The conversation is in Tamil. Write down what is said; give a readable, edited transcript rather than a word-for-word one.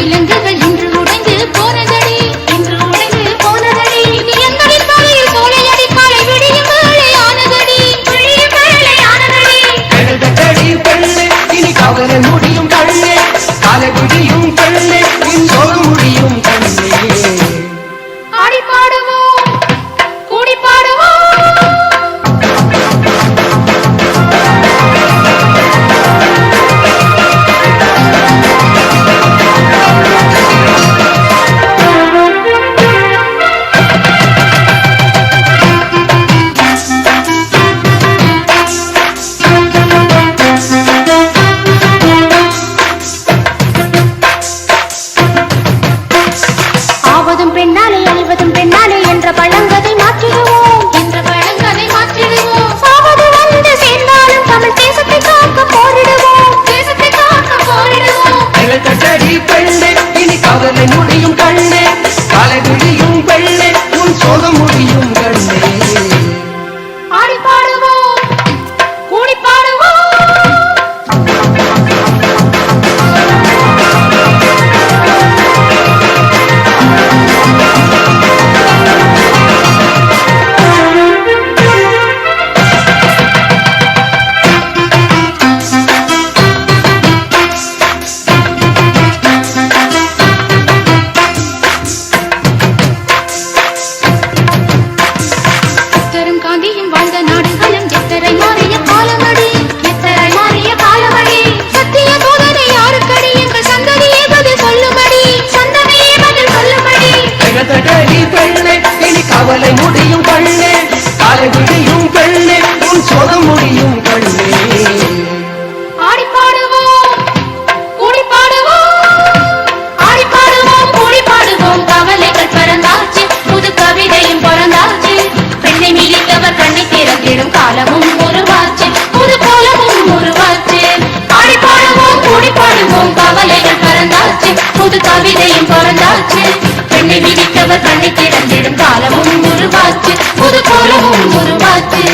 விலங்குகள் இன்று உடைந்து போனதடி இன்று உடைந்து போனதடி எங்களின் தலையில் சோலையடி காலை விடியும் வேளையானதடி விடியும் வேளையானதடி எழுதடி பெண்ணே இனி கவலை முடியும் கண்ணே காலை விடியும் பெண்ணே உன் சோகம் முடியும் கண்ணே ஆடி பாடுவோம் கூடி பாடுவோம் ஆவதும் பெண்ணாலே அழிவதும் பெண்ணாலே என்ற பழங்கதை மாற்றிடுவோம் என்ற பழங்கதை மாற்றிடுவோம் சாவது வந்து சேர்ந்தாலும் தமிழ் தேசத்தை காக்க போரிடுவோம் தேசத்தை காக்க போரிடுவோம் எழுதடி பெண்ணே இனி கவலை முடியும் கண்ணே காலை விடியும் பெண்ணே உன் சோகம் முடியும் கண்ணே ஆடி பாடுவோம் கூடி பாடுவோம் புத்தரும் காந்தியும் வாழ்ந்த நாடுகளும் எத்தனை மாறிய காலமடி எத்தனை மாறிய காலமடி சத்திய சோதனை யாருக்கடி என்ற சந்ததியே பதில் சொல்லுமடி சந்ததியே பதில் சொல்லுமடி எழுதடி பெண்ணே இனி கவலை முடியும் கண்ணே காலை விடியும் பெண்ணே உன் சோகம் முடியும் கண்ணே ஆடி பாடுவோம் கூடி பாடுவோம் ஆடி பாடுவோம் கூடி பாடுவோம் கவலைகள் பறந்தாச்சு புது கவிதையும் பிறந்தாச்சு பெண்ணை மிதித்தவர் கண்ணை திறந்திடும் காலமும் உருவாச்சு புது கோலமும் உருவாச்சு ஆடி பாடுவோம் கூடி பாடுவோம் கவலைகள் பறந்தாச்சு புது கவிதையும் பிறந்தாச்சு பெண்ணை மிதித்தவர் கண்ணை திறந்திடும் காலமும் உருவாச்சு புது கோலமும் உருவாச்சு